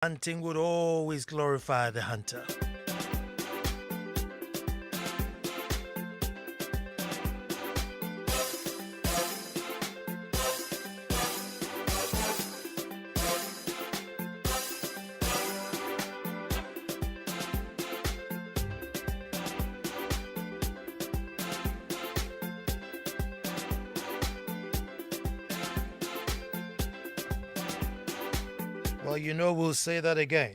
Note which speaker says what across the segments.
Speaker 1: Hunting would always glorify the hunter. Well, we'll say that again.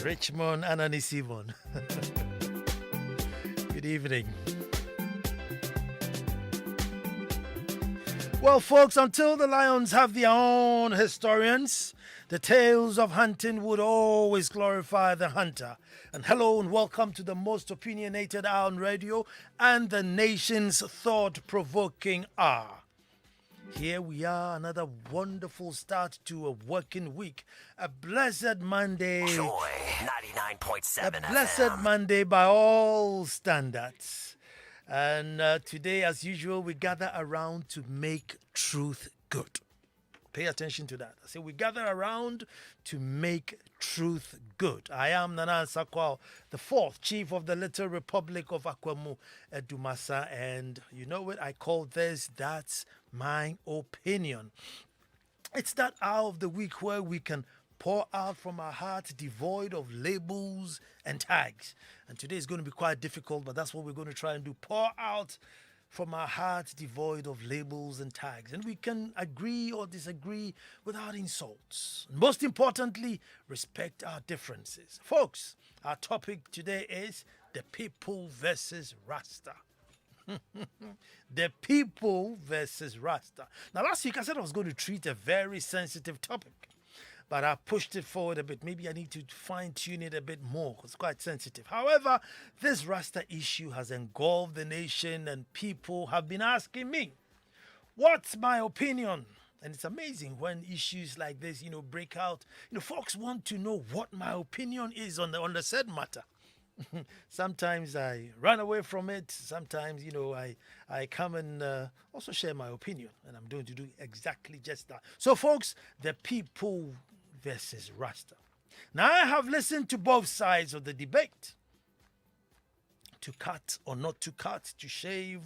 Speaker 1: Richmond Anani Simon. Good evening. Well, folks, until the lions have their own historians, the tales of hunting would always glorify the hunter. And hello and welcome to the most opinionated hour on radio and the nation's thought-provoking hour. Here we are, another wonderful start to a working week. A blessed Monday.
Speaker 2: Joy 99.7
Speaker 1: A blessed
Speaker 2: FM.
Speaker 1: Monday by all standards. And today, as usual, we gather around to make truth good. Pay attention to that. I say we gather around to make truth good. I am Nana Ansah Kwao IV, Chief of the Little Republic of Akwamu, Edumasa. And you know what I call this? That's my opinion. It's that hour of the week where we can pour out from our hearts devoid of labels and tags. And today is going to be quite difficult, but that's what we're going to try and do. Pour out from our hearts devoid of labels and tags. And we can agree or disagree without insults. Most importantly, respect our differences. Folks, our topic today is the people versus Rasta. The people versus Rasta. Now, last week I said I was going to treat a very sensitive topic, but I pushed it forward a bit. Maybe I need to fine-tune it a bit more. It's quite sensitive. However, this Rasta issue has engulfed the nation, and people have been asking me, what's my opinion? And it's amazing when issues like this, break out. Folks want to know what my opinion is on the said matter. Sometimes I run away from it. Sometimes, I come and also share my opinion. And I'm going to do exactly just that. So, folks, the people versus Rasta. Now, I have listened to both sides of the debate. To cut or not to cut, to shave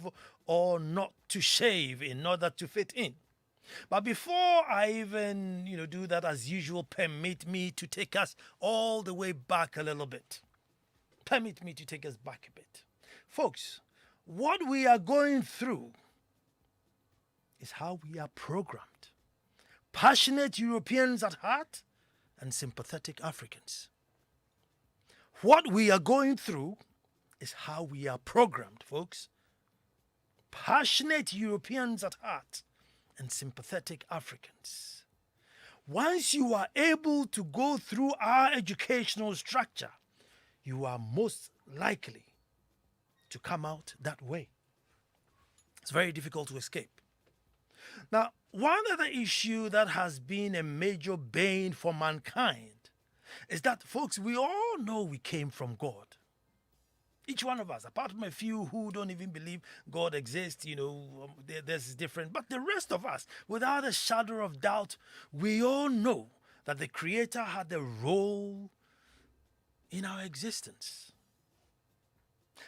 Speaker 1: or not to shave in order to fit in. But before I even, do that as usual, permit me to take us all the way back a little bit. Permit me to take us back a bit. Folks, what we are going through is how we are programmed. Passionate Europeans at heart and sympathetic Africans. What we are going through is how we are programmed, folks. Passionate Europeans at heart and sympathetic Africans. Once you are able to go through our educational structure, you are most likely to come out that way. It's very difficult to escape. Now, one other issue that has been a major bane for mankind is that, folks, we all know we came from God. Each one of us, apart from a few who don't even believe God exists, there's different. But the rest of us, without a shadow of doubt, we all know that the Creator had a role in our existence.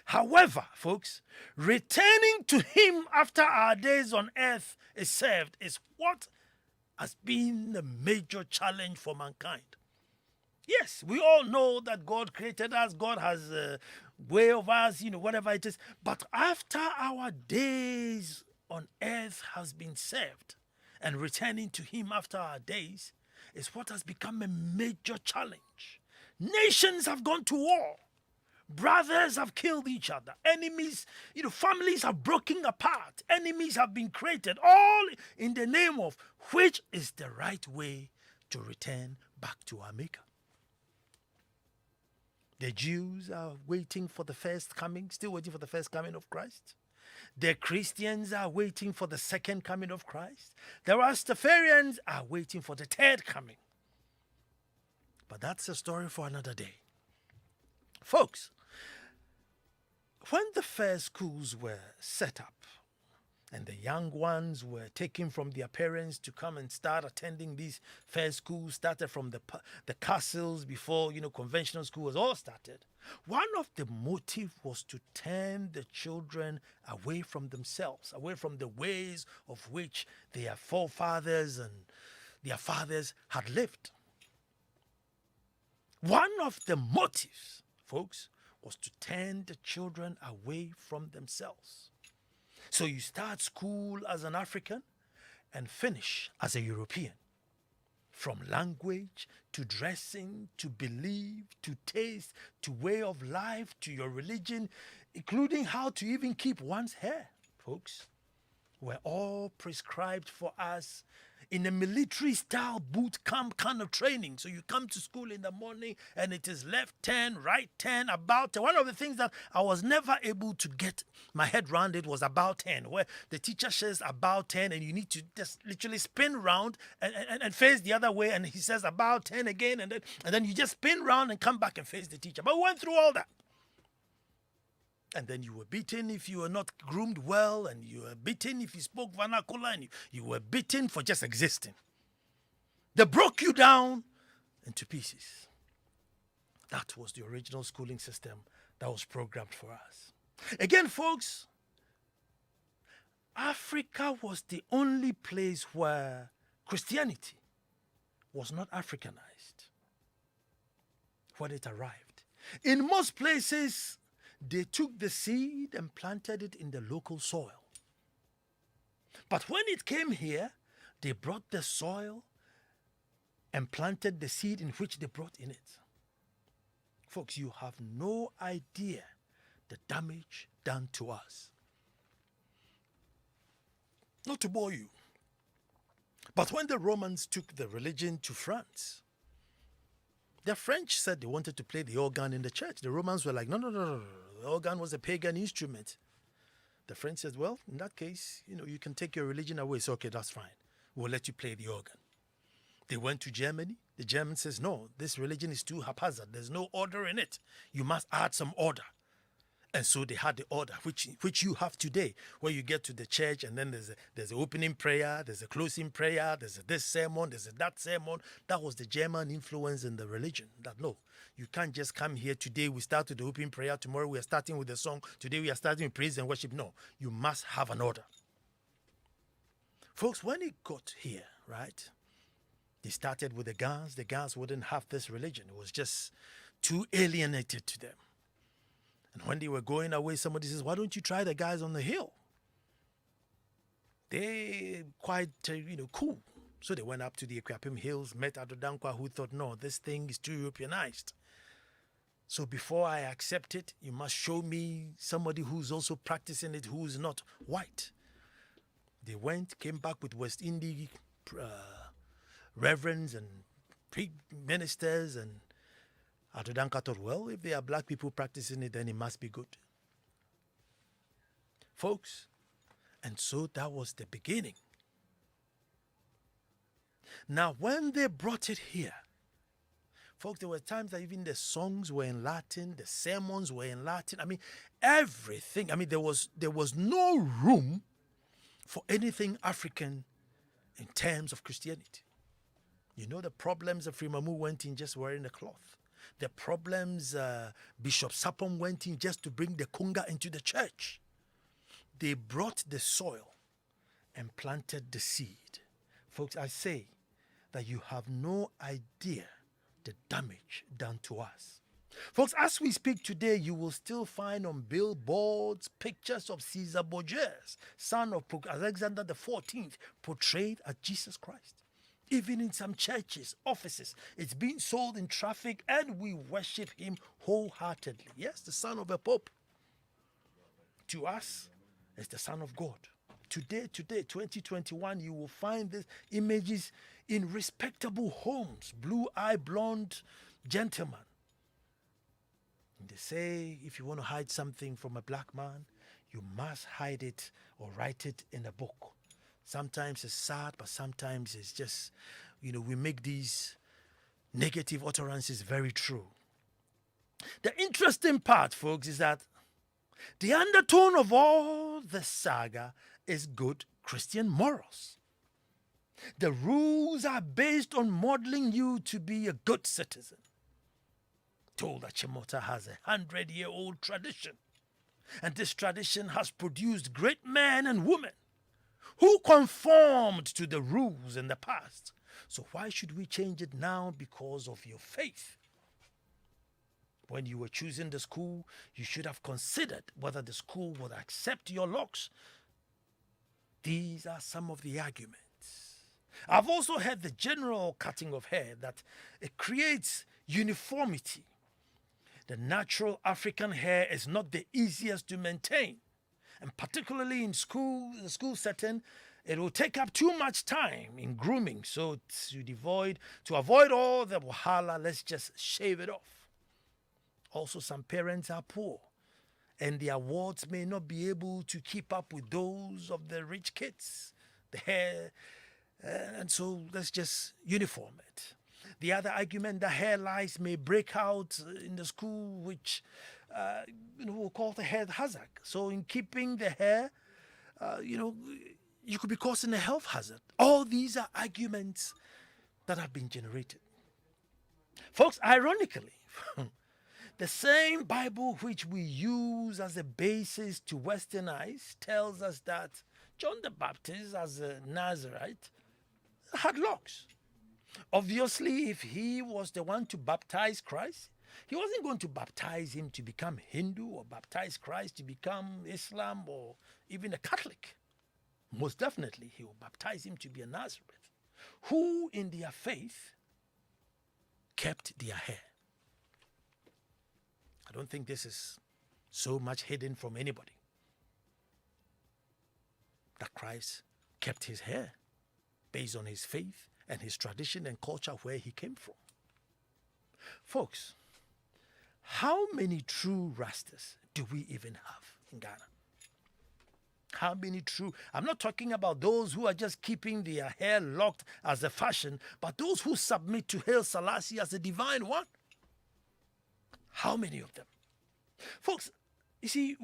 Speaker 1: However, folks, returning to Him after our days on earth is served is what has been the major challenge for mankind. Yes, we all know that God created us, God has a way of us, whatever it is. But after our days on earth has been served, and returning to Him after our days is what has become a major challenge. Nations have gone to war. Brothers have killed each other. Enemies, families are broken apart. Enemies have been created, all in the name of which is the right way to return back to our Maker. The Jews are waiting for the first coming, still waiting for the first coming of Christ. The Christians are waiting for the second coming of Christ. The Rastafarians are waiting for the third coming. But that's a story for another day. Folks, When the first schools were set up, and the young ones were taken from their parents to come and start attending these fair schools, started from the castles before, conventional school was all started. One of the motive was to turn the children away from themselves, away from the ways of which their forefathers and their fathers had lived. One of the motives, folks, was to turn the children away from themselves. So you start school as an African and finish as a European. From language to dressing to belief to taste to way of life to your religion, including how to even keep one's hair, folks, were all prescribed for us in a military style boot camp kind of training. So you come to school in the morning and it is left turn, right turn, about turn. One of the things that I was never able to get my head around it was about 10, where the teacher says about 10 and you need to just literally spin around and face the other way, and he says about 10 again, and then you just spin around and come back and face the teacher. But we went through all that. And then you were beaten if you were not groomed well, and you were beaten if you spoke vernacular, and you were beaten for just existing. They broke you down into pieces. That was the original schooling system that was programmed for us. Again, folks, Africa was the only place where Christianity was not Africanized when it arrived. In most places, they took the seed and planted it in the local soil. But when it came here, they brought the soil and planted the seed in which they brought in it. Folks, you have no idea the damage done to us. Not to bore you, but when the Romans took the religion to France, the French said they wanted to play the organ in the church. The Romans were like, no. The organ was a pagan instrument. The French said, well, in that case, you can take your religion away. So, okay, that's fine. We'll let you play the organ. They went to Germany. The German says, no, this religion is too haphazard. There's no order in it. You must add some order. And so they had the order, which you have today, where you get to the church and then there's an opening prayer, there's a closing prayer, there's this sermon, there's that sermon. That was the German influence in the religion. That no, you can't just come here today, we start with the opening prayer, tomorrow we are starting with the song, today we are starting with praise and worship. No, you must have an order. Folks, when it got here, right, they started with the Gans. The Gans wouldn't have this religion. It was just too alienated to them. And when they were going away, somebody says, why don't you try the guys on the hill? They're quite, cool. So they went up to the Equiapim Hills, met Adodankwa, who thought, no, this thing is too Europeanized. So before I accept it, you must show me somebody who's also practicing it, who's not white. They went, came back with West Indian reverends and ministers, and Adodankwa thought, well, if there are black people practicing it, then it must be good. Folks, and so that was the beginning. Now, when they brought it here, folks, there were times that even the songs were in Latin, the sermons were in Latin. I mean, everything. I mean, there was no room for anything African in terms of Christianity. The problems that Frimamu went in just wearing a cloth. The problems Bishop Sapom went in just to bring the kunga into the church. They brought the soil and planted the seed. Folks, I say that you have no idea the damage done to us. Folks, as we speak today, you will still find on billboards pictures of Caesar Borgias, son of Alexander the 14th, portrayed as Jesus Christ. Even in some churches, offices, it's being sold in traffic, and we worship him wholeheartedly. Yes, the son of a pope. To us, it's the son of God. Today, 2021, you will find these images in respectable homes, blue-eyed, blonde gentlemen. And they say, if you want to hide something from a black man, you must hide it or write it in a book. Sometimes it's sad, but sometimes it's just, we make these negative utterances very true. The interesting part, folks, is that The undertone of all the saga is good Christian morals. The rules are based on modeling you to be a good citizen. Told that Chimota has a 100-year-old tradition, and this tradition has produced great men and women who conformed to the rules in the past. So why should we change it now because of your faith? When you were choosing the school, you should have considered whether the school would accept your locks. These are some of the arguments. I've also heard the general cutting of hair that it creates uniformity. The natural African hair is not the easiest to maintain. And particularly in the school setting, it will take up too much time in grooming. So to avoid all the wahala, let's just shave it off. Also, some parents are poor, and their wards may not be able to keep up with those of the rich kids. The hair, and so let's just uniform it. The other argument, the hair lice may break out in the school, which we'll call the hair hazard. So in keeping the hair, you could be causing a health hazard. All these are arguments that have been generated. Folks, ironically, the same Bible which we use as a basis to westernize tells us that John the Baptist, as a Nazarite, had locks. Obviously, if he was the one to baptize Christ, he wasn't going to baptize him to become Hindu or baptize Christ to become Islam or even a Catholic. Most definitely, he will baptize him to be a Nazareth, who in their faith kept their hair. I don't think this is so much hidden from anybody, that Christ kept his hair based on his faith and his tradition and culture where he came from. Folks, how many true rastas do we even have in Ghana? How many true? I'm not talking about those who are just keeping their hair locked as a fashion, but those who submit to Haile Selassie as a divine one. How many of them? Folks, you see,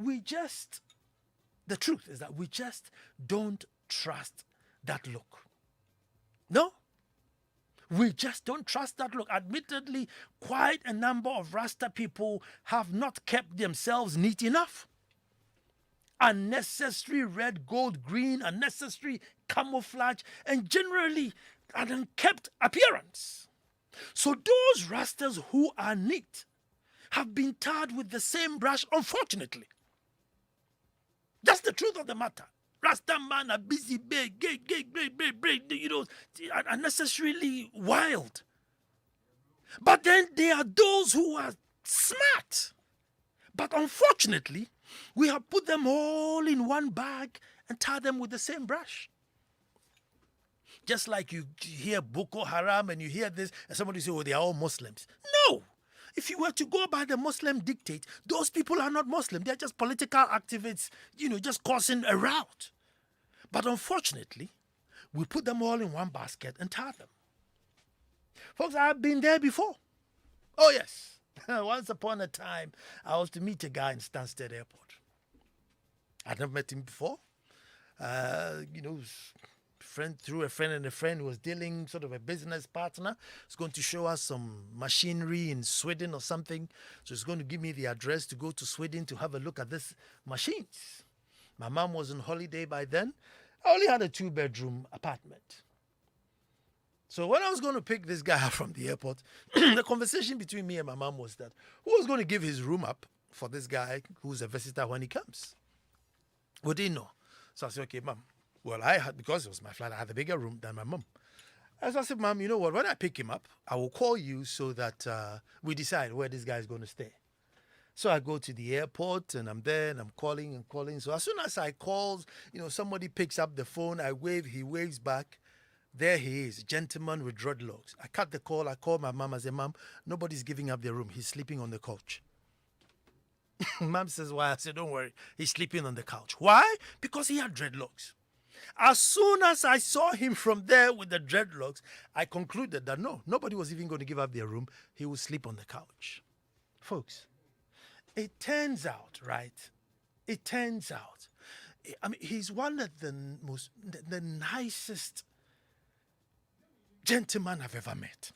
Speaker 1: the truth is that we just don't trust that look. No, we just don't trust that look. Admittedly, quite a number of Rasta people have not kept themselves neat enough. Unnecessary red, gold, green, unnecessary camouflage, and generally an unkept appearance. So those Rastas who are neat have been tarred with the same brush, unfortunately. That's the truth of the matter. Rasta man are busy, big, unnecessarily wild. But then there are those who are smart. But unfortunately, we have put them all in one bag and tied them with the same brush. Just like you hear Boko Haram and you hear this, and somebody say, oh, they are all Muslims. No! If you were to go by the Muslim dictate, those people are not Muslim. They're just political activists, just causing a rout. But unfortunately, we put them all in one basket and tie them. Folks, I've been there before. Oh, yes. Once upon a time, I was to meet a guy in Stansted Airport. I'd never met him before. Through a friend and a friend who was dealing, sort of a business partner. He's going to show us some machinery in Sweden or something. So he's going to give me the address to go to Sweden to have a look at these machines. My mom was on holiday by then. I only had a 2-bedroom apartment. So when I was going to pick this guy up from the airport, the conversation between me and my mom was that who was going to give his room up for this guy who's a visitor when he comes? We didn't know. So I said, okay, mom. Well, because it was my flat, I had a bigger room than my mom. So I said, mom, you know what? When I pick him up, I will call you so that we decide where this guy is going to stay. So I go to the airport and I'm there and I'm calling and calling. So as soon as I call, somebody picks up the phone, I wave, he waves back. There he is, gentleman with dreadlocks. I cut the call, I call my mom, I say, mom, nobody's giving up their room. He's sleeping on the couch. Mom says, why? I said, don't worry, he's sleeping on the couch. Why? Because he had dreadlocks. As soon as I saw him from there with the dreadlocks, I concluded that nobody was even going to give up their room. He would sleep on the couch. Folks, it turns out, right, it turns out, I mean, he's one of the nicest gentlemen I've ever met.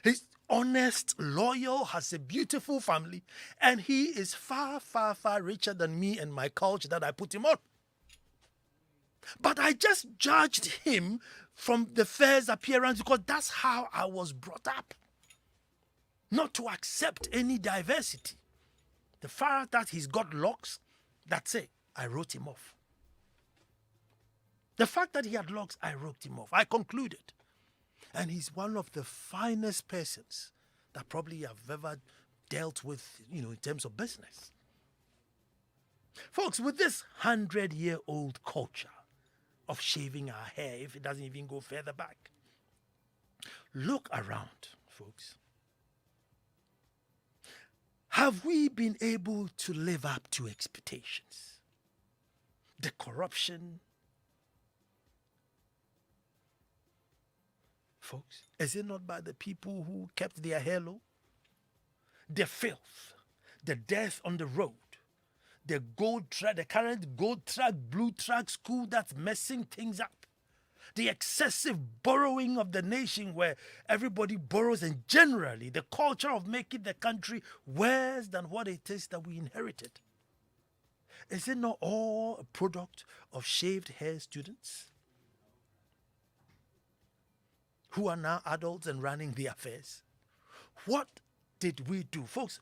Speaker 1: He's honest, loyal, has a beautiful family, and he is far, far, far richer than me and my culture that I put him on. But I just judged him from the first appearance because that's how I was brought up. Not to accept any diversity. The fact that he's got locks, that's it. I wrote him off. The fact that he had locks, I wrote him off. I concluded. And he's one of the finest persons that probably I've ever dealt with, in terms of business. Folks, with this 100-year-old culture of shaving our hair, if it doesn't even go further back, look around, folks. Have we been able to live up to expectations? The corruption, folks, is it not by the people who kept their hair low? The filth, the death on the road, the current gold track, blue track school that's messing things up. The excessive borrowing of the nation where everybody borrows, and generally the culture of making the country worse than what it is that we inherited. Is it not all a product of shaved hair students who are now adults and running their affairs? What did we do? Folks,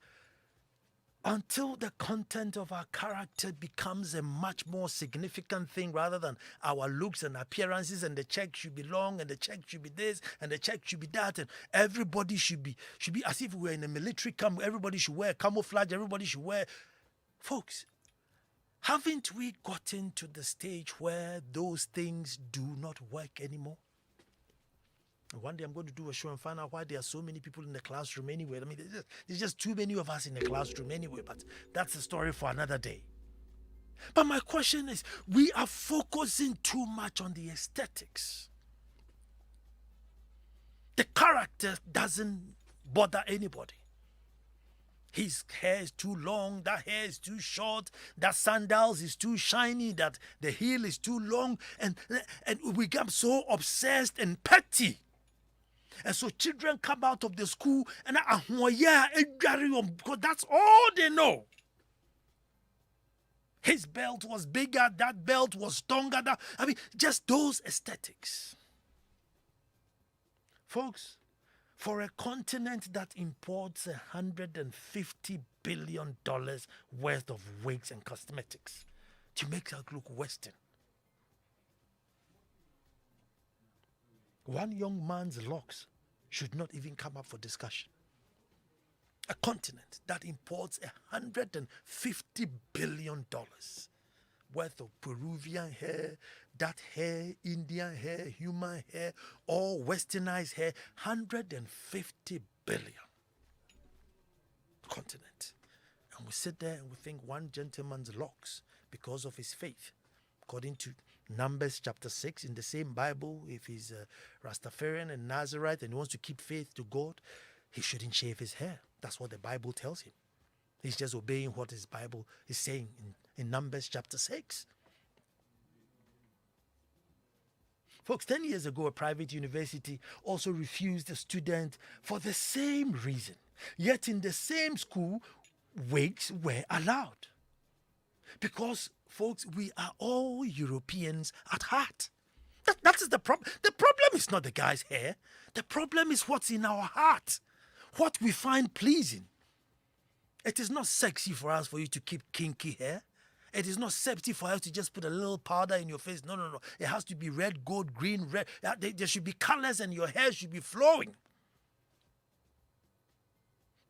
Speaker 1: until the content of our character becomes a much more significant thing rather than our looks and appearances, and the check should be long and the check should be this and the check should be that, and everybody should be as if we were in a military camp. Everybody should wear camouflage, everybody should wear. Folks, haven't we gotten to the stage where those things do not work anymore? One day I'm going to do a show and find out why there are so many people in the classroom anyway. I mean, there's just too many of us in the classroom anyway, but that's a story for another day. But my question is, we are focusing too much on the aesthetics. The character doesn't bother anybody. His hair is too long, that hair is too short, that sandals is too shiny, that the heel is too long, and we become so obsessed and petty. And so children come out of the school and because that's all they know. His belt was bigger, that belt was stronger. Just those aesthetics. Folks, for a continent that imports $150 billion worth of wigs and cosmetics to make us look Western, one young man's locks should not even come up for discussion. A continent that imports $150 billion worth of Peruvian hair, that hair, Indian hair, human hair, all westernized hair, 150 billion. Continent. And we sit there and we think one gentleman's locks because of his faith. According to Numbers chapter 6 in the same Bible, if he's a Rastafarian and Nazarite and he wants to keep faith to God, he shouldn't shave his hair. That's what the Bible tells him. He's just obeying what his Bible is saying in Numbers chapter 6. Folks, 10 years ago, a private university also refused a student for the same reason. Yet in the same school, wigs were allowed. Because, folks, we are all Europeans at heart. That is the problem. The problem is not the guy's hair. The problem is what's in our heart. What we find pleasing. It is not sexy for us for you to keep kinky hair. It is not sexy for us to just put a little powder in your face. No. It has to be red, gold, green, red. There should be colors and your hair should be flowing.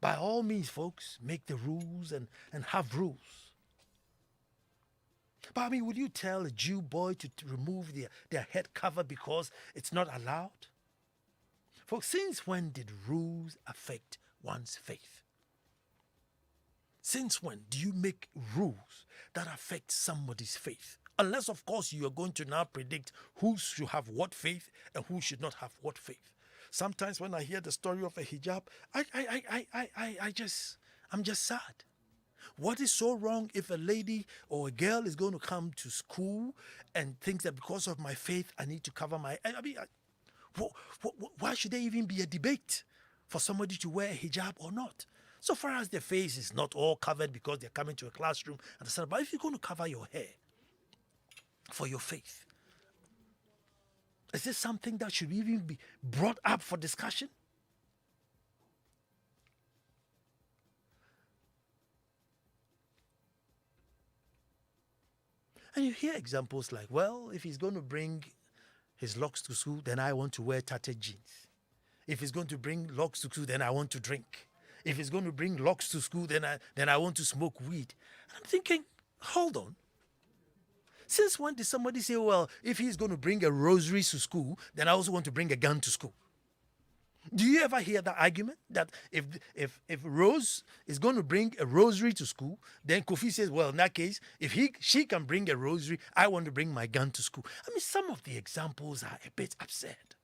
Speaker 1: By all means, folks, make the rules and have rules. But would you tell a Jew boy to remove their head cover because it's not allowed? Folks, since when did rules affect one's faith? Since when do you make rules that affect somebody's faith? Unless, of course, you are going to now predict who should have what faith and who should not have what faith. Sometimes when I hear the story of a hijab, I'm just sad. What is so wrong if a lady or a girl is going to come to school and thinks that because of my faith, I need to cover my... why should there even be a debate for somebody to wear a hijab or not? So far as their face is not all covered because they're coming to a classroom, but if you're going to cover your hair for your faith, is this something that should even be brought up for discussion? And you hear examples like, well, if he's going to bring his locks to school, then I want to wear tattered jeans. If he's going to bring locks to school, then I want to drink. If he's going to bring locks to school, then I want to smoke weed. And I'm thinking, hold on. Since when did somebody say, well, if he's going to bring a rosary to school, then I also want to bring a gun to school? Do you ever hear that argument? That if Rose is going to bring a rosary to school, then Kofi says, well, in that case, if she can bring a rosary, I want to bring my gun to school. I mean, some of the examples are a bit absurd.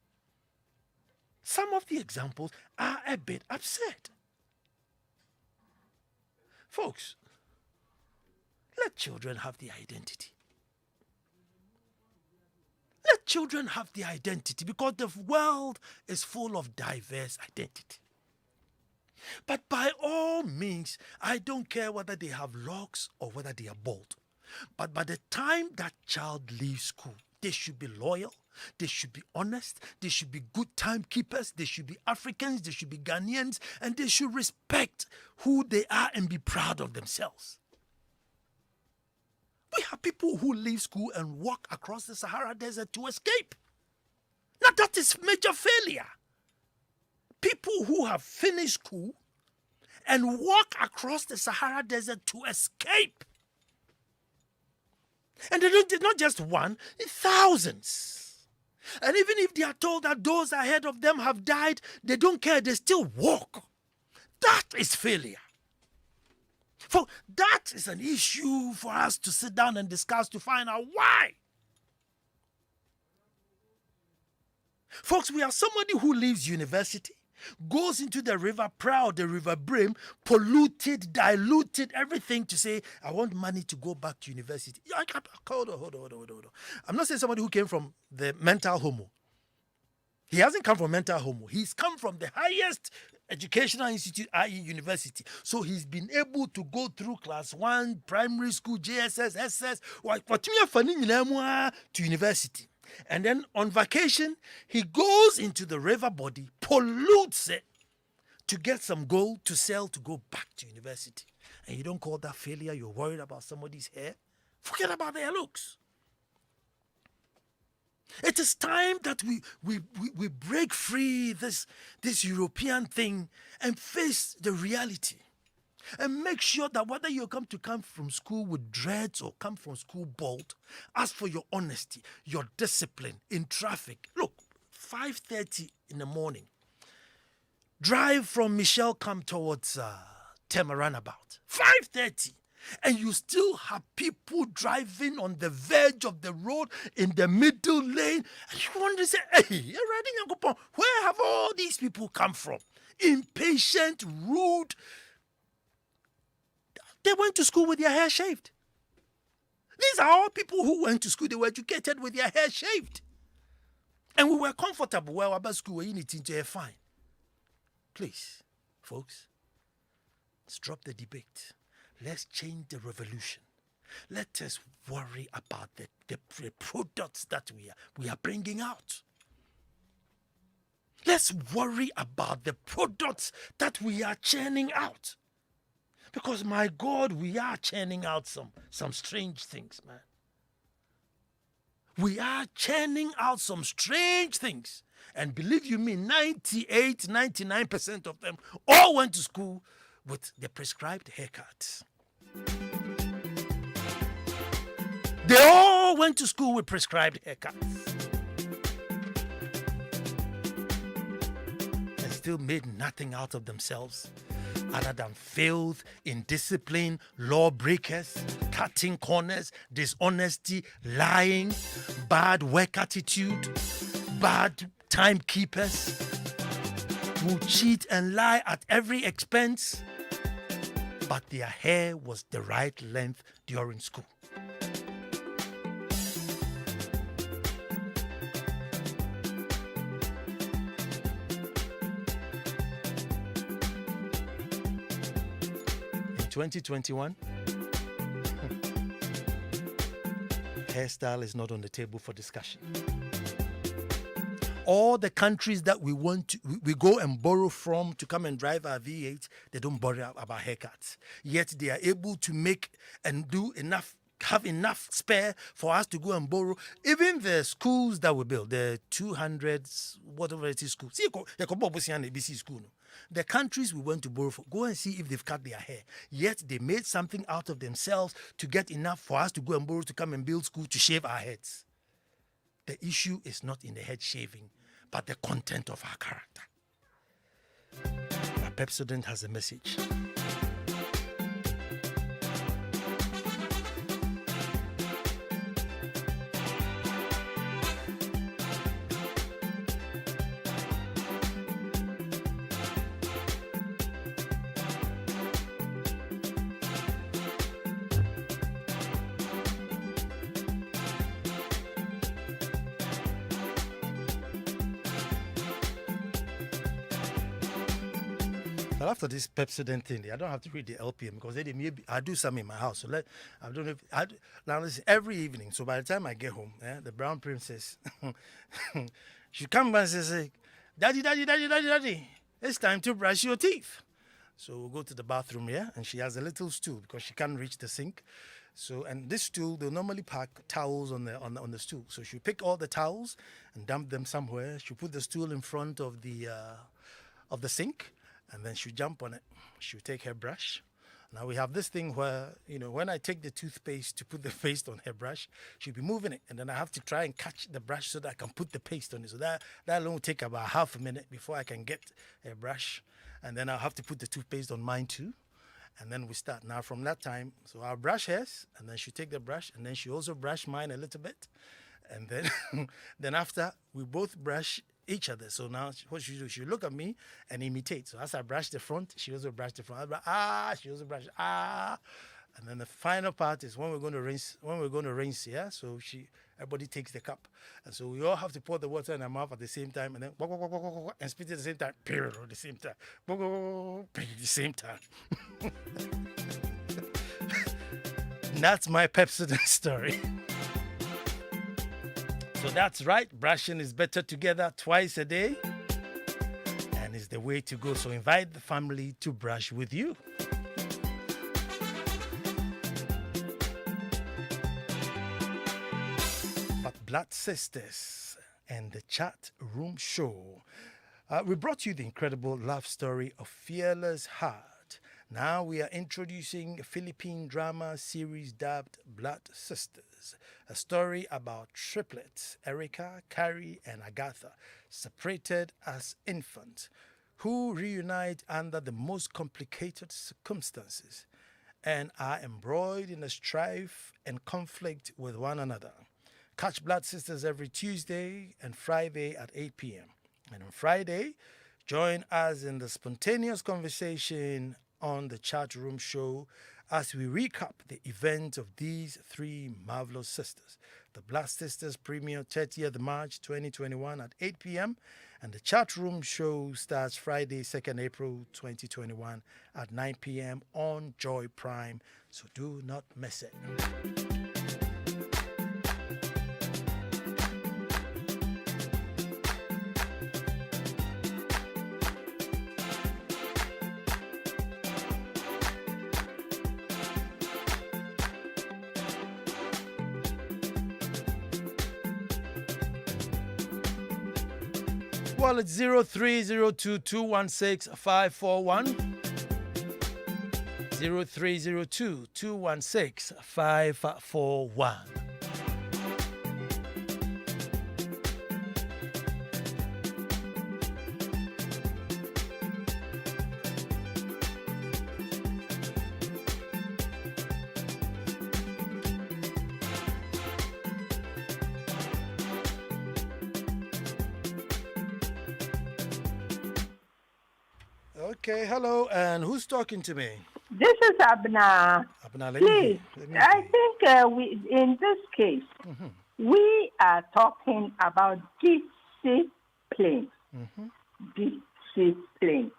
Speaker 1: Some of the examples are a bit absurd. Folks, let children have the identity. Let children have the identity, because the world is full of diverse identity. But by all means, I don't care whether they have locks or whether they are bald. But by the time that child leaves school, they should be loyal, they should be honest, they should be good timekeepers, they should be Africans, they should be Ghanaians, and they should respect who they are and be proud of themselves. We have people who leave school and walk across the Sahara Desert to escape. Now that is major failure. People who have finished school and walk across the Sahara Desert to escape. And they don't, not just one, thousands. And even if they are told that those ahead of them have died, they don't care, they still walk. That is failure. For that is an issue for us to sit down and discuss to find out why. Folks, we are somebody who leaves university, goes into the river proud, the river brim, polluted, diluted, everything to say, I want money to go back to university. Hold on. I'm not saying somebody who came from the mental homo. He hasn't come from mental homo. He's come from the highest educational institute, i.e. university. So he's been able to go through class 1, primary school, JSS, SS, to university. And then on vacation, he goes into the river body, pollutes it to get some gold to sell to go back to university. And you don't call that failure, you're worried about somebody's hair? Forget about their looks. It is time that we break free this European thing and face the reality. And make sure that whether you come from school with dreads or come from school bald, ask for your honesty, your discipline in traffic. Look, 5:30 in the morning. Drive from Michelle come towards Tema Runabout. 5:30. And you still have people driving on the verge of the road in the middle lane. And you wonder, say, hey, you're riding, where have all these people come from? Impatient, rude. They went to school with their hair shaved. These are all people who went to school. They were educated with their hair shaved. And we were comfortable. Well, about school, you need to fine. Please, folks, let's drop the debate. Let's change the revolution. Let us worry about the products that we are bringing out. Let's worry about the products that we are churning out. Because, my God, we are churning out some strange things, man. We are churning out some strange things. And believe you me, 99% of them all went to school with the prescribed haircuts. They all went to school with prescribed haircuts. And still made nothing out of themselves other than filth, indiscipline, lawbreakers, cutting corners, dishonesty, lying, bad work attitude, bad timekeepers who cheat and lie at every expense. but their hair was the right length during school. In 2021, hairstyle is not on the table for discussion. All the countries that we go and borrow from to come and drive our V8, they don't bother about haircuts. Yet they are able to make and do enough, have enough spare for us to go and borrow. Even the schools that we build, the 200s, whatever it is, schools. The countries we went to borrow from, go and see if they've cut their hair. Yet they made something out of themselves to get enough for us to go and borrow to come and build school to shave our heads. The issue is not in the head shaving, but the content of our character. Pepsodent has a message. But after this Pepsodent thing, I don't have to read the LPM because I do some in my house. So I don't know if now listen, every evening. So by the time I get home, the brown princess, she comes and says, Daddy, it's time to brush your teeth. So we'll go to the bathroom, and she has a little stool because she can't reach the sink. So, and this stool, they'll normally pack towels on the stool. So she'll pick all the towels and dump them somewhere. She'll put the stool in front of the sink. And then she'll jump on it. She'll take her brush. Now we have this thing where, when I take the toothpaste to put the paste on her brush, she'll be moving it. And then I have to try and catch the brush so that I can put the paste on it. So that alone will take about half a minute before I can get a brush. And then I'll have to put the toothpaste on mine too. And then we start. Now from that time, so I'll brush hers, and then she'll take the brush, and then she also brush mine a little bit. And then, then after, we both brush each other. So now what she do, she look at me and imitate. So as I brush the front, she also brush the front. She also brush, And then the final part is when we're going to rinse, So everybody takes the cup. And so we all have to pour the water in our mouth at the same time and then and spit at the same time, period, at the same time. At the same time. That's my Pepsodent story. So that's right, brushing is better together twice a day, and it's the way to go. So invite the family to brush with you. But Blood Sisters and the Chat Room Show. We brought you the incredible love story of Fearless Heart. Now we are introducing a Philippine drama series dubbed Blood Sisters, a story about triplets, Erica, Carrie, and Agatha, separated as infants, who reunite under the most complicated circumstances and are embroiled in a strife and conflict with one another. Catch Blood Sisters every Tuesday and Friday at 8 p.m. And on Friday, join us in the spontaneous conversation on the Chat Room Show as we recap the events of these three marvelous sisters. The Blood Sisters premiere 30th March 2021 at 8 p.m. and the Chat Room Show starts Friday 2nd April 2021 at 9 p.m. on Joy Prime. So do not miss it. Well, it's 0302-216-541. 0302-216-541. Okay, hello, and who's talking to me?
Speaker 3: This is Abna.
Speaker 1: Abna, let me
Speaker 3: Please,
Speaker 1: hear.
Speaker 3: I think we, in this case, we are talking about discipline. Discipline.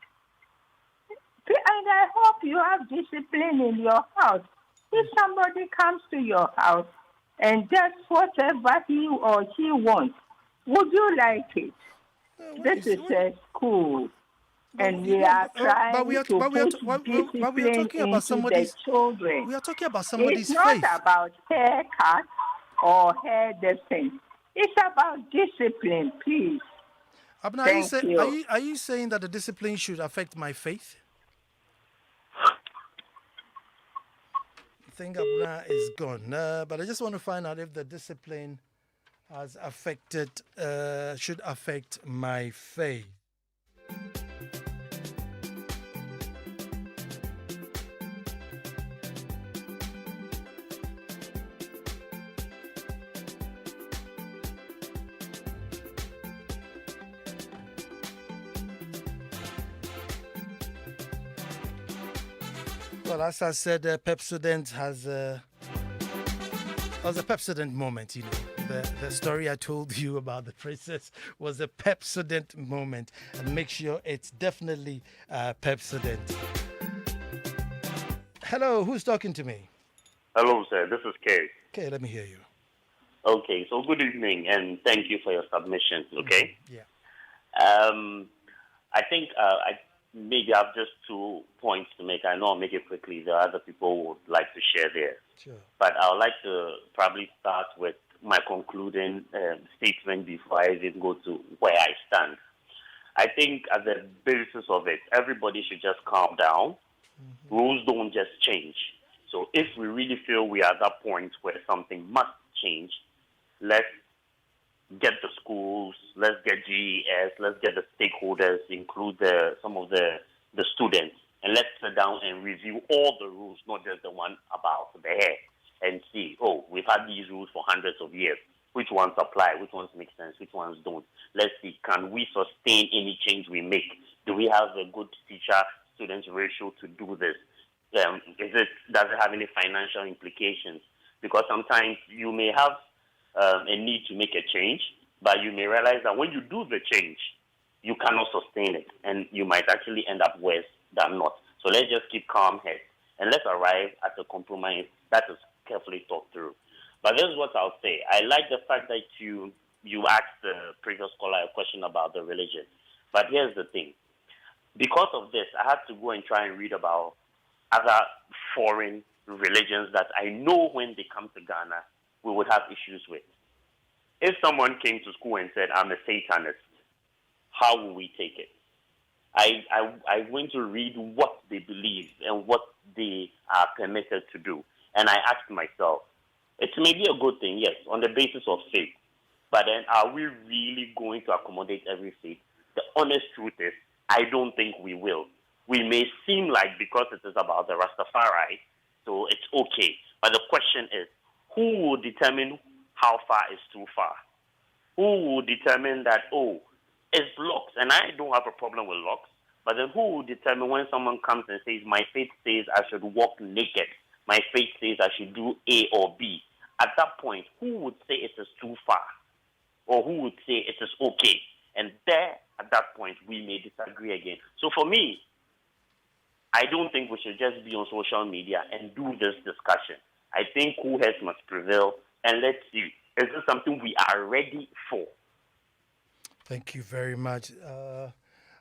Speaker 3: And I hope you have discipline in your house. If somebody comes to your house and does whatever he or she wants, would you like it? This is a school. And we are trying to put discipline into the children.
Speaker 1: We are talking about
Speaker 3: It's
Speaker 1: somebody's
Speaker 3: not
Speaker 1: faith.
Speaker 3: about haircut or hair dressing. It's about discipline, please.
Speaker 1: Abna, are you saying that the discipline should affect my faith? I think Abna is gone. But I just want to find out if the discipline has should affect my faith. Well, as I said, Pepsodent was a Pepsodent moment, you know. The story I told you about the princess was a Pepsodent moment. And make sure it's definitely Pepsodent. Hello, who's talking to me?
Speaker 4: Hello, sir. This is Kay.
Speaker 1: Okay, let me hear you.
Speaker 4: Okay, so good evening, and thank you for your submissions, okay?
Speaker 1: Yeah.
Speaker 4: I think maybe I have just 2 points to make. I know I'll make it quickly. There are other people who would like to share theirs.
Speaker 1: Sure.
Speaker 4: But I would like to probably start with my concluding statement before I even go to where I stand. I think at the basis of it, everybody should just calm down. Rules don't just change. So if we really feel we are at that point where something must change, let's get the schools, let's get GES, let's get the stakeholders, include some of the students, and let's sit down and review all the rules, not just the one about the hair, and see, we've had these rules for hundreds of years. Which ones apply? Which ones make sense? Which ones don't? Let's see, can we sustain any change we make? Do we have a good teacher-student ratio to do this? Does it have any financial implications? Because sometimes you may have a need to make a change, but you may realize that when you do the change, you cannot sustain it, and you might actually end up worse than not. So let's just keep calm heads, and let's arrive at a compromise that is carefully thought through. But this is what I'll say. I like the fact that you asked the previous caller a question about the religion. But here's the thing. Because of this, I had to go and try and read about other foreign religions that I know when they come to Ghana, we would have issues with. If someone came to school and said, I'm a Satanist, how will we take it? I went to read what they believe and what they are permitted to do. And I asked myself, it may be a good thing, yes, on the basis of faith. But then are we really going to accommodate every faith? The honest truth is, I don't think we will. We may seem like because it is about the Rastafari, so it's okay. But the question is, who will determine how far is too far? Who will determine that, it's locks, and I don't have a problem with locks, but then who will determine when someone comes and says, my faith says I should walk naked, my faith says I should do A or B? At that point, who would say it is too far? Or who would say it is okay? And there, at that point, we may disagree again. So for me, I don't think we should just be on social media and do this discussion. I think cool heads must prevail, and let's see, is this something we are ready for?
Speaker 1: Thank you very much.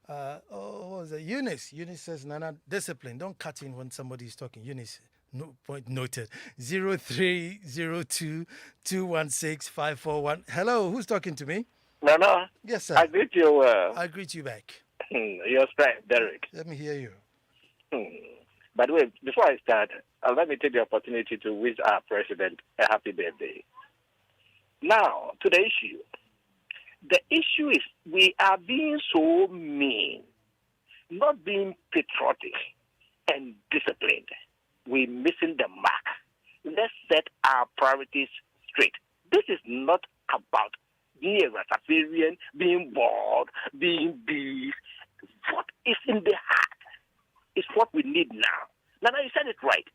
Speaker 1: What was it? Eunice. Eunice says, Nana, discipline. Don't cut in when somebody is talking. Eunice, no point noted. 0302216541. Hello, who's talking to me?
Speaker 5: Nana.
Speaker 1: Yes, sir.
Speaker 5: I greet you.
Speaker 1: I greet you back.
Speaker 5: Your strength, Derek.
Speaker 1: Let me hear you.
Speaker 5: By the way, before I start, let me take the opportunity to wish our president a happy birthday. Now, to the issue. The issue is we are being so mean, not being patriotic and disciplined. We're missing the mark. Let's set our priorities straight. This is not about being a Rastafarian, being bored, being beef. What is in the heart is what we need now. Nana, you said it right.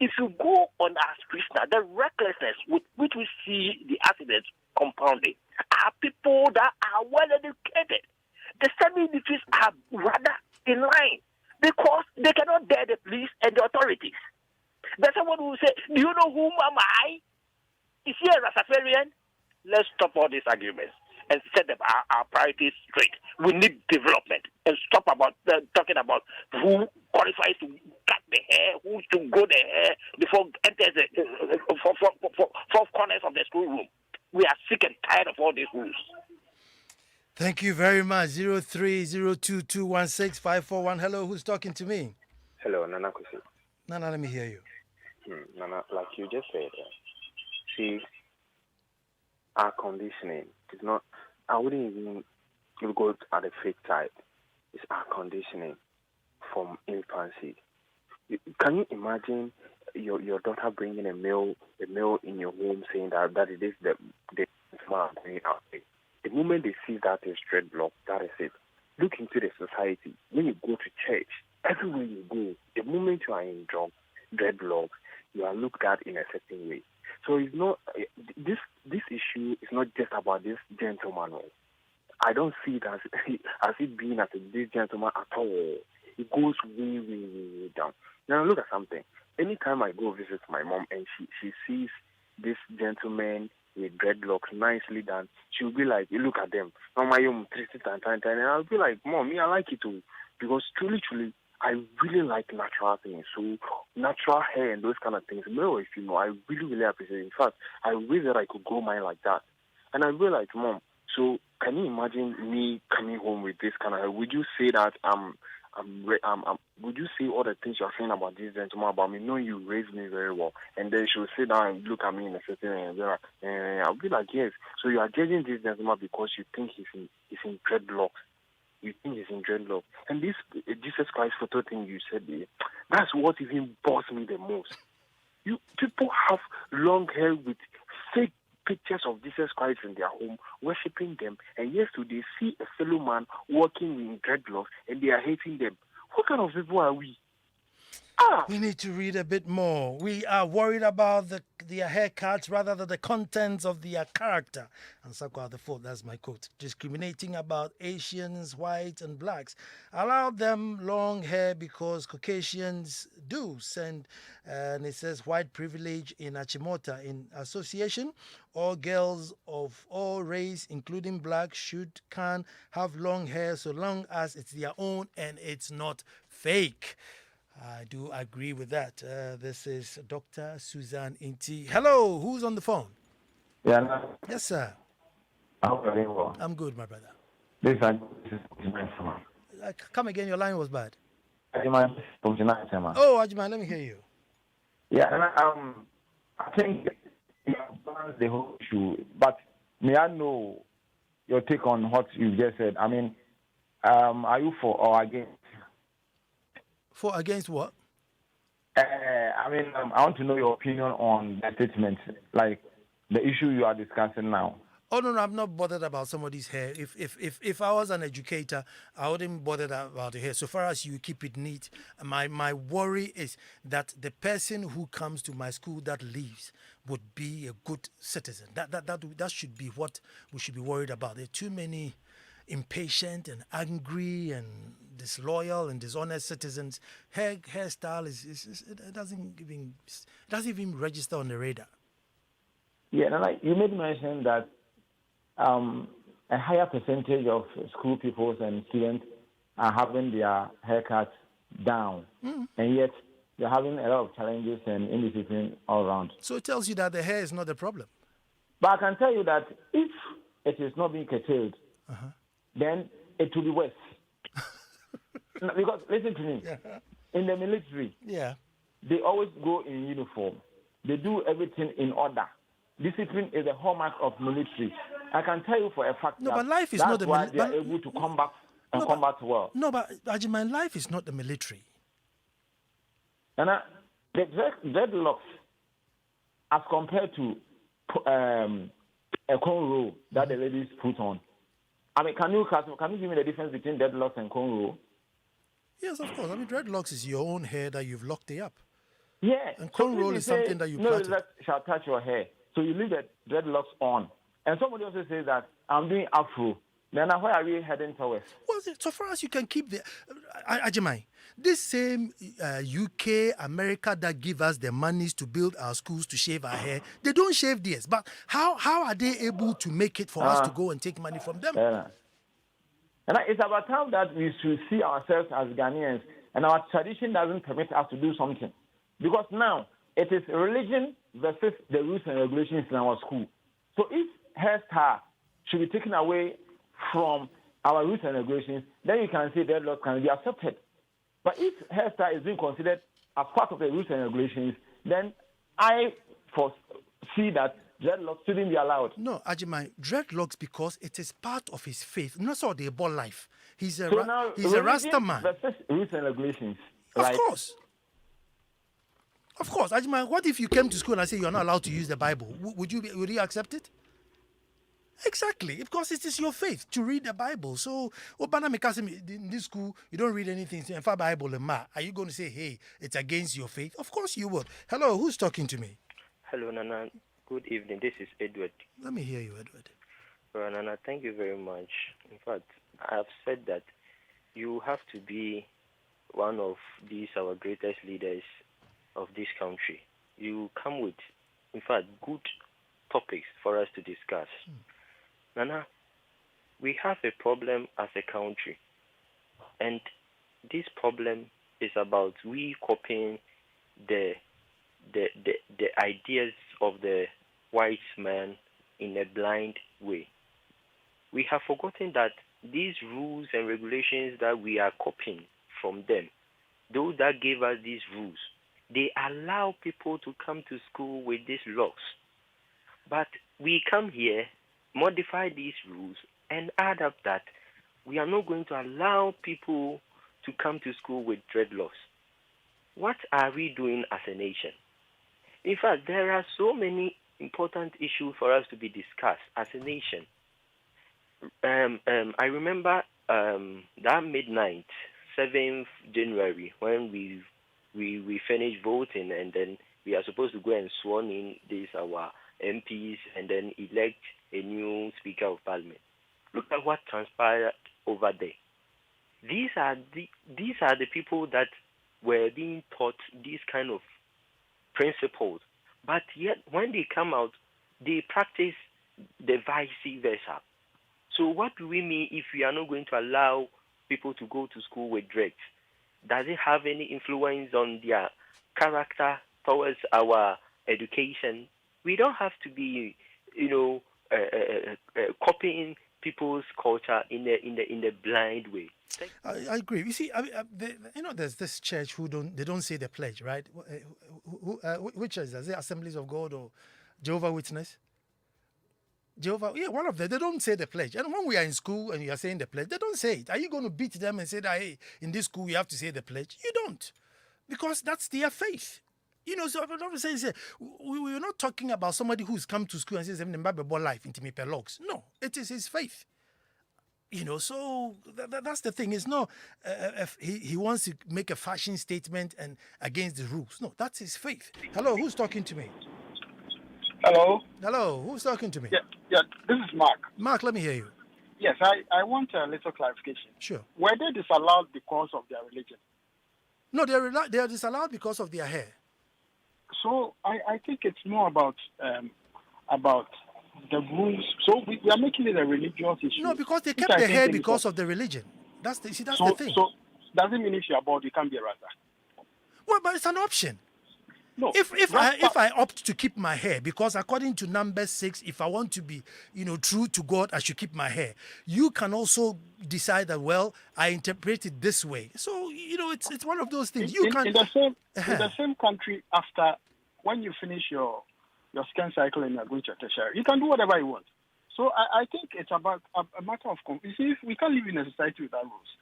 Speaker 5: If you go on our streets now, the recklessness with which we see the accidents compounding are people that are well educated. The semi-militaries are rather in line because they cannot dare the police and the authorities. There's someone who will say, do you know whom am I? Is he a Rastafarian? Let's stop all these arguments and set up our priorities straight. We need development and stop about talking about who qualifies to cut the hair, who to grow the hair before enters the four corners of the schoolroom. We are sick and tired of all these rules.
Speaker 1: Thank you very much. 0302216541. Hello, who's talking to me?
Speaker 6: Hello, Nana Kusi.
Speaker 1: Nana, let me hear you.
Speaker 6: Nana, like you just said, see, our conditioning is not, I wouldn't even go at the fake side. It's our conditioning from infancy. Can you imagine your daughter bringing a meal in your home saying that it is the man bringing out there? The moment they see that is dreadlock, that is it. Look into the society. When you go to church, everywhere you go, the moment you are in dreadlocks, you are looked at in a certain way. So it's not this issue is not just about this gentleman. I don't see it as it being as this gentleman at all. It goes way, way, way, way down. Now look at something. Anytime I go visit my mom and she sees this gentleman with dreadlocks nicely done, she'll be like, you look at them. And I'll be like, Mom, I like it too. Because truly, I really like natural things. So natural hair and those kind of things. No, if you know, I really, really appreciate it. In fact, I wish that I could grow mine like that. And I realized, Mom, so can you imagine me coming home with this kind of hair? Would you say that would you say all the things you're saying about this gentleman about me? No, you raised me very well. And then she'll sit down and look at me in a certain way and be like, I'll be like, yes. So you are judging this gentleman because you think he's in dreadlocks. You think he's in dreadlocks. And this Jesus Christ photo thing you said there, that's what even bothers me the most. You people have long hair with fake pictures of Jesus Christ in their home, worshipping them, and yesterday see a fellow man walking in dreadlocks and they are hating them. What kind of people are we?
Speaker 1: We need to read a bit more. We are worried about their haircuts rather than the contents of their character. Ansah Kwao IV, that's my quote. Discriminating about Asians, whites, and blacks. Allow them long hair because Caucasians do send, and it says white privilege in Achimota. In association, all girls of all race, including black, can have long hair so long as it's their own and it's not fake. I do agree with that. This is Dr. Susan Inti. Hello, who's on the phone?
Speaker 7: Yeah, no.
Speaker 1: Yes, sir. I'm good, my brother.
Speaker 7: This is
Speaker 1: Come again, your line was bad.
Speaker 7: Ajman from tonight, man.
Speaker 1: Oh, Ajman, let me hear you.
Speaker 7: Yeah, and I think you have balanced the whole issue, but may I know your take on what you just said? I mean, are you for or against?
Speaker 1: For against what?
Speaker 7: I mean, I want to know your opinion on that statement, like the issue you are discussing now.
Speaker 1: Oh, no, I'm not bothered about somebody's hair. If I was an educator, I wouldn't bother about the hair. So far as you keep it neat, my worry is that the person who comes to my school that leaves would be a good citizen. That should be what we should be worried about. There are too many impatient and angry and disloyal and dishonest citizens. Hairstyle it doesn't even register on the radar.
Speaker 7: Yeah, and like you made mention that a higher percentage of school pupils and students are having their haircuts down, and yet they're having a lot of challenges and indiscipline all around.
Speaker 1: So it tells you that the hair is not the problem.
Speaker 7: But I can tell you that if it is not being curtailed, then it will be worse. Because listen to me, in the military, they always go in uniform. They do everything in order. Discipline is a hallmark of military. I can tell you for a fact
Speaker 1: but life is not the
Speaker 7: why they are able to combat and combat well.
Speaker 1: No, but Ajman, life is not the military.
Speaker 7: And the dreadlocks, as compared to a cornrow that the ladies put on, I mean, can you give me the difference between dreadlocks and cornrow?
Speaker 1: Yes, of course. I mean, dreadlocks is your own hair that you've locked it up.
Speaker 7: Yeah.
Speaker 1: And
Speaker 7: So
Speaker 1: cornrow
Speaker 7: if
Speaker 1: is
Speaker 7: you say,
Speaker 1: something that you
Speaker 7: no
Speaker 1: plaited.
Speaker 7: that shall touch your hair, so you leave the dreadlocks on. And somebody also says that I'm doing afro. Then where are we heading towards?
Speaker 1: Well, so far as you can keep the Ajimai, this same UK, America that give us the monies to build our schools to shave our hair, they don't shave theirs. But how are they able to make it for us to go and take money from them?
Speaker 7: And it's about time that we should see ourselves as Ghanaians, and our tradition doesn't permit us to do something. Because now it is religion versus the rules and regulations in our school. So if hairstyle should be taken away from our rules and regulations, then you can say dreadlocks can be accepted. But if hairstyle is being considered as part of the rules and regulations, then I foresee that dreadlocks shouldn't be allowed.
Speaker 1: No, Ajimai, dreadlocks because it is part of his faith. Not so they bought life. He's a rasta man.
Speaker 7: Versus rules and regulations.
Speaker 1: Of course. Of course. Ajimai, what if you came to school and I say you're not allowed to use the Bible? Would you accept it? Exactly, because it is your faith to read the Bible. So, in this school, you don't read anything. In fact, Bible, are you going to say, hey, it's against your faith? Of course you would. Hello, who's talking to me?
Speaker 8: Hello, Nana. Good evening. This is Edward.
Speaker 1: Let me hear you, Edward.
Speaker 8: Well, Nana, thank you very much. In fact, I have said that you have to be one of these, our greatest leaders of this country. You come with, in fact, good topics for us to discuss. Nana, we have a problem as a country, and this problem is about we copying the ideas of the white man in a blind way. We have forgotten that these rules and regulations that we are copying from them, those that gave us these rules, they allow people to come to school with these laws. But we come here, modify these rules, and add up that we are not going to allow people to come to school with dreadlocks. What are we doing as a nation? In fact, there are so many important issues for us to be discussed as a nation. I remember that midnight, 7th January, when we finished voting, and then we are supposed to go and sworn in our MPs and then elect a new Speaker of Parliament. Look at what transpired over there. These are the people that were being taught these kind of principles, but yet when they come out, they practice the vice versa. So what do we mean if we are not going to allow people to go to school with dreads? Does it have any influence on their character towards our education? We don't have to be, copying people's culture in a blind way.
Speaker 1: I agree. You see, there's this church who don't say the pledge, right? Which church? Is it Assemblies of God or Jehovah's Witness? One of them. They don't say the pledge. And when we are in school and you are saying the pledge, they don't say it. Are you going to beat them and say that, hey, in this school you have to say the pledge? You don't, because that's their faith. So I'm saying, we're not talking about somebody who's come to school and says, life into me per logs. No, it is his faith. So that's the thing. It's not he wants to make a fashion statement and against the rules. No, that's his faith. Hello, who's talking to me?
Speaker 9: Hello,
Speaker 1: who's talking to me?
Speaker 9: Yeah, this is Mark.
Speaker 1: Mark, let me hear you.
Speaker 9: Yes, I want a little clarification.
Speaker 1: Sure.
Speaker 9: Were they disallowed because of their religion?
Speaker 1: No, they are disallowed because of their hair.
Speaker 9: So I think it's more about the rules. So we are making it a religious issue.
Speaker 1: No, because they kept the hair because of the religion. That's the thing.
Speaker 9: So doesn't mean if you're bald, you can't be a rasta.
Speaker 1: Well, but it's an option.
Speaker 9: No.
Speaker 1: If I opt to keep my hair, because according to number 6, if I want to be, true to God, I should keep my hair. You can also decide that, well, I interpret it this way. So, it's one of those things. In
Speaker 9: the same country, after when you finish your scan cycle and you're going to a tertiary, you can do whatever you want. So I think it's about a matter of you see, if we can't live in a society without rules.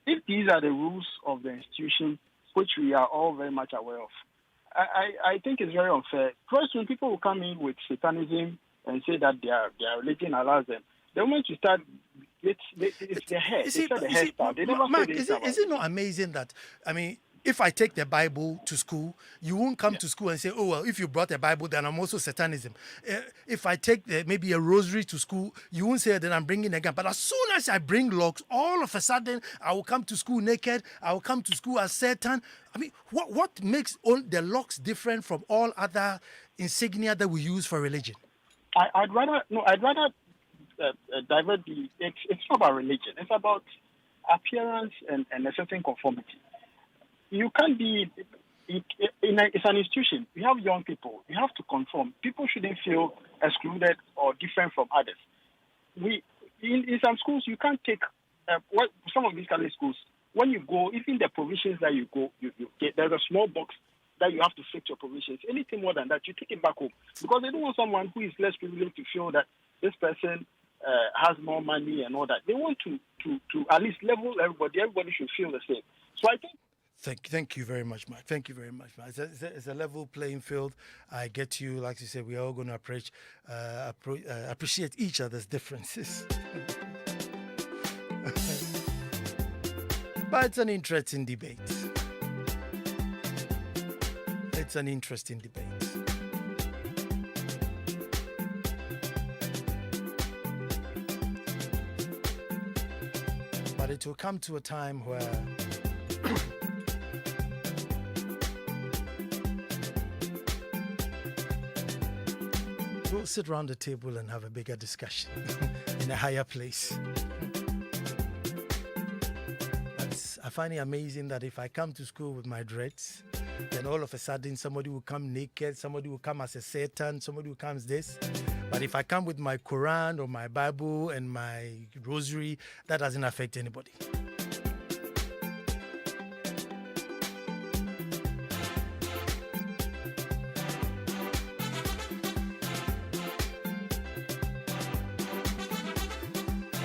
Speaker 9: If these are the rules of the institution, which we are all very much aware of, I think it's very unfair. First, when people will come in with satanism and say that their religion allows them, the moment you start It's the hair.
Speaker 1: You
Speaker 9: They said the hairstyle. They never
Speaker 1: Mark,
Speaker 9: said
Speaker 1: is
Speaker 9: anything
Speaker 1: it not amazing that, I mean, if I take the Bible to school, you won't come to school and say, oh, well, if you brought a Bible, then I'm also Satanism. If I take maybe a rosary to school, you won't say that I'm bringing a gun. But as soon as I bring locks, all of a sudden, I will come to school naked. I will come to school as Satan. I mean, what makes all the locks different from all other insignia that we use for religion?
Speaker 9: I'd rather divert the. It's not about religion. It's about appearance and a certain conformity. You can't be. It's an institution. We have young people. You have to conform. People shouldn't feel excluded or different from others. In some schools you can't take. Some of these kind of schools, when you go, even the provisions that you go, you get, there's a small box that you have to fix your provisions. Anything more than that, you take it back home, because they don't want someone who is less privileged to feel that this person has more money and all that. They want to at least level everybody. Everybody should feel the same. So I think.
Speaker 1: Thank you very much, Mark. Thank you very much, Mark. It's a level playing field. I get you. Like you said, we are all going to appreciate each other's differences. But it's an interesting debate. It's an interesting debate. But it will come to a time where we'll sit around the table and have a bigger discussion in a higher place. I find it amazing that if I come to school with my dreads, then all of a sudden somebody will come naked, somebody will come as a Satan, somebody will come as this. But if I come with my Quran or my Bible and my rosary, that doesn't affect anybody.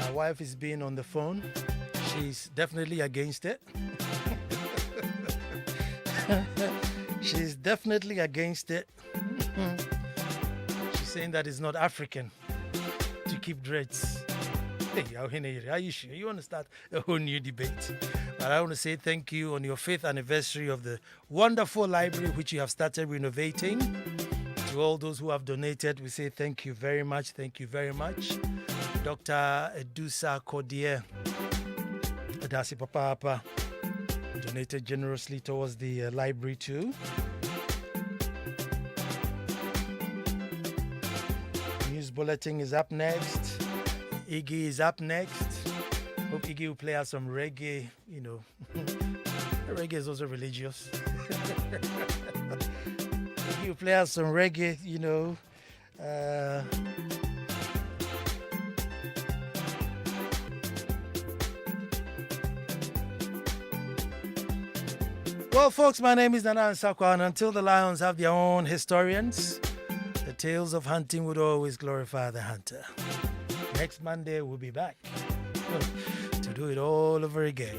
Speaker 1: My wife is being on the phone. She's definitely against it. She's definitely against it. She's saying that it's not African to keep dreads. Hey, are you sure? You want to start a whole new debate? But I want to say thank you on your 5th anniversary of the wonderful library which you have started renovating. To all those who have donated, we say thank you very much. Thank you very much. Dr. Edusa Kodier Adasi Papa donated generously towards the library too. News bulletin is up next. Iggy is up next. Hope Iggy will play us some reggae, you know. Reggae is also religious. Iggy will play us some reggae, you know. Well, folks, my name is Nana Ansah Kwao, and until the lions have their own historians, the tales of hunting would always glorify the hunter. Next Monday, we'll be back to do it all over again.